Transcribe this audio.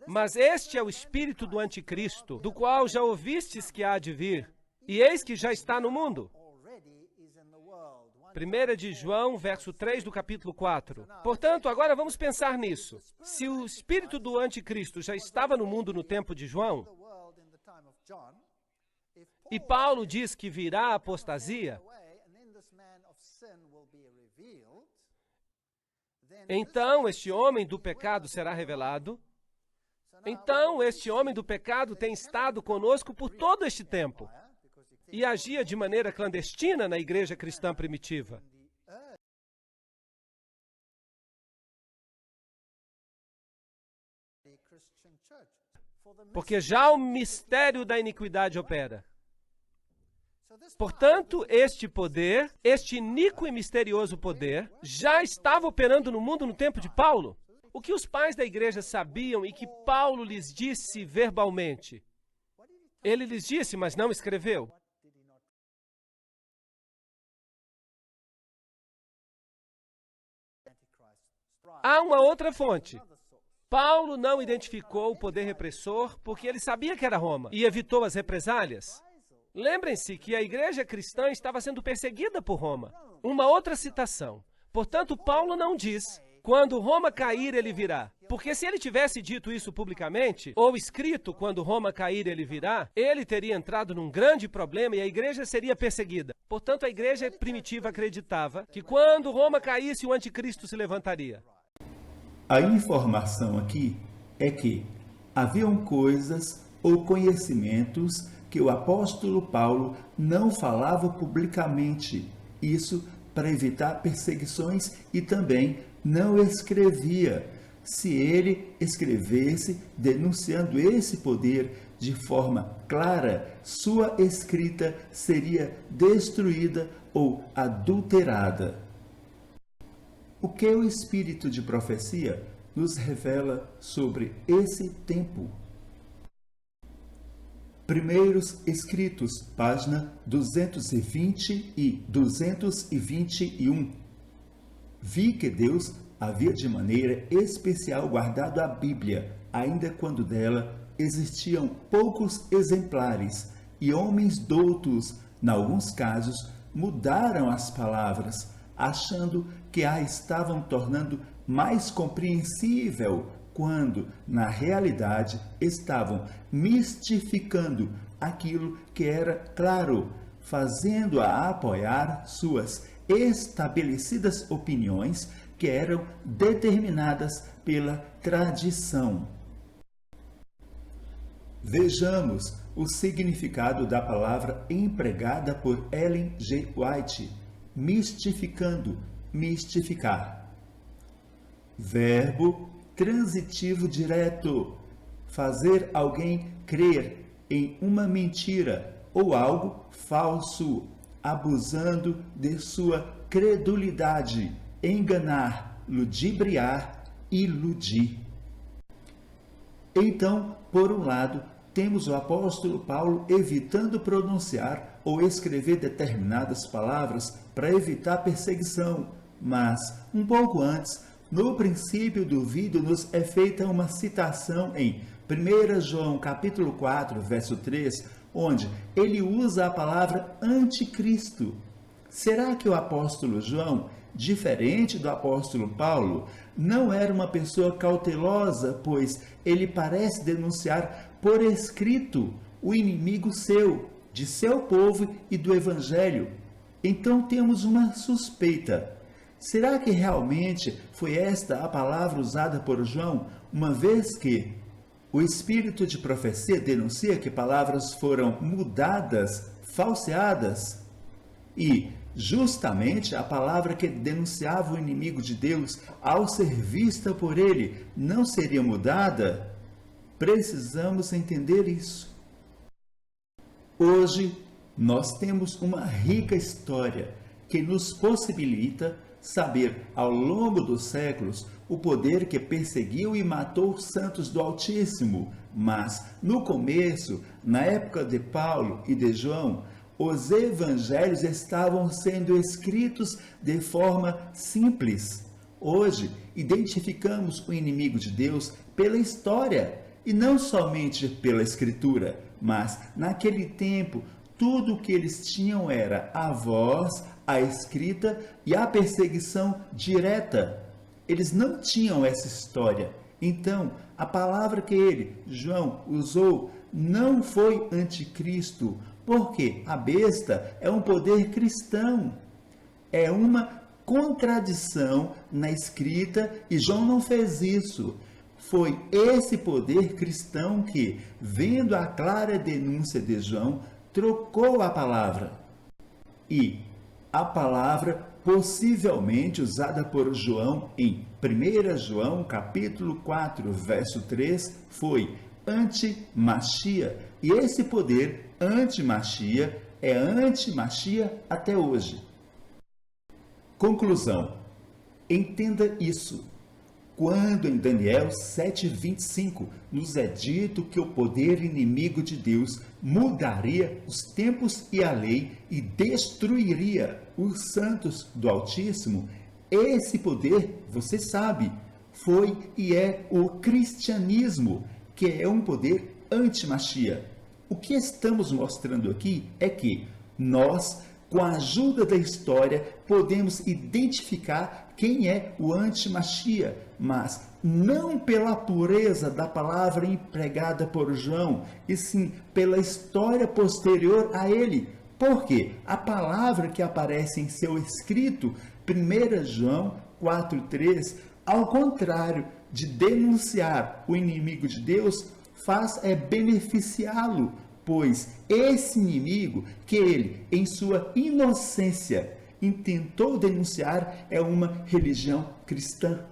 Mas este é o espírito do anticristo, do qual já ouvistes que há de vir, e eis que já está no mundo. 1 de João, verso 3 do capítulo 4. Portanto, agora vamos pensar nisso. Se o espírito do anticristo já estava no mundo no tempo de João, e Paulo diz que virá a apostasia, então este homem do pecado será revelado. Então este homem do pecado tem estado conosco por todo este tempo e agia de maneira clandestina na igreja cristã primitiva. Porque já o mistério da iniquidade opera. Portanto, este poder, este iníquo e misterioso poder, já estava operando no mundo no tempo de Paulo. O que os pais da igreja sabiam e que Paulo lhes disse verbalmente? Ele lhes disse, mas não escreveu. Há uma outra fonte. Paulo não identificou o poder repressor porque ele sabia que era Roma e evitou as represálias. Lembrem-se que a igreja cristã estava sendo perseguida por Roma. Uma outra citação. Portanto, Paulo não diz, quando Roma cair, ele virá. Porque se ele tivesse dito isso publicamente, ou escrito, quando Roma cair, ele virá, ele teria entrado num grande problema e a igreja seria perseguida. Portanto, a igreja primitiva acreditava que quando Roma caísse, o anticristo se levantaria. A informação aqui é que haviam coisas ou conhecimentos que o apóstolo Paulo não falava publicamente, isso para evitar perseguições, e também não escrevia. Se ele escrevesse denunciando esse poder de forma clara, sua escrita seria destruída ou adulterada. O que o espírito de profecia nos revela sobre esse tempo? Primeiros Escritos, página 220 e 221. Vi que Deus havia de maneira especial guardado a Bíblia, ainda quando dela existiam poucos exemplares, e homens doutos, em alguns casos, mudaram as palavras, achando que a estavam tornando mais compreensível, quando, na realidade, estavam mistificando aquilo que era claro, fazendo-a apoiar suas estabelecidas opiniões que eram determinadas pela tradição. Vejamos o significado da palavra empregada por Ellen G. White, mistificando, mistificar. Verbo transitivo direto, fazer alguém crer em uma mentira ou algo falso, abusando de sua credulidade, enganar, ludibriar, iludir. Então, por um lado, temos o apóstolo Paulo evitando pronunciar ou escrever determinadas palavras para evitar perseguição, mas, um pouco antes, no princípio do vídeo nos é feita uma citação em 1 João capítulo 4, verso 3, onde ele usa a palavra anticristo. Será que o apóstolo João, diferente do apóstolo Paulo, não era uma pessoa cautelosa, pois ele parece denunciar por escrito o inimigo seu, de seu povo e do evangelho? Então temos uma suspeita. Será que realmente foi esta a palavra usada por João, uma vez que o espírito de profecia denuncia que palavras foram mudadas, falseadas? E justamente a palavra que denunciava o inimigo de Deus, ao ser vista por ele, não seria mudada? Precisamos entender isso. Hoje, nós temos uma rica história que nos possibilita saber, ao longo dos séculos, o poder que perseguiu e matou os santos do Altíssimo. Mas, no começo, na época de Paulo e de João, os evangelhos estavam sendo escritos de forma simples. Hoje, identificamos o inimigo de Deus pela história E não somente pela Escritura, mas naquele tempo, tudo o que eles tinham era a voz, a escrita e a perseguição direta. Eles não tinham essa história. Então, a palavra que ele, João, usou não foi anticristo, porque a besta é um poder cristão. É uma contradição na escrita e João não fez isso. Foi esse poder cristão que, vendo a clara denúncia de João, trocou a palavra. E a palavra possivelmente usada por João em 1 João capítulo 4, verso 3, foi anti-Machia. E esse poder anti-Machia é anti-Machia até hoje. Conclusão. Entenda isso. Quando em Daniel 7,25 nos é dito que o poder inimigo de Deus mudaria os tempos e a lei e destruiria os santos do Altíssimo, esse poder, você sabe, foi e é o cristianismo, que é um poder anti-Machia. O que estamos mostrando aqui é que nós, com a ajuda da história, podemos identificar quem é o anti-Machia, mas não pela pureza da palavra empregada por João, e sim pela história posterior a ele. Porque a palavra que aparece em seu escrito, 1 João 4,3, ao contrário de denunciar o inimigo de Deus, faz beneficiá-lo, pois esse inimigo que ele, em sua inocência, intentou denunciar é uma religião cristã.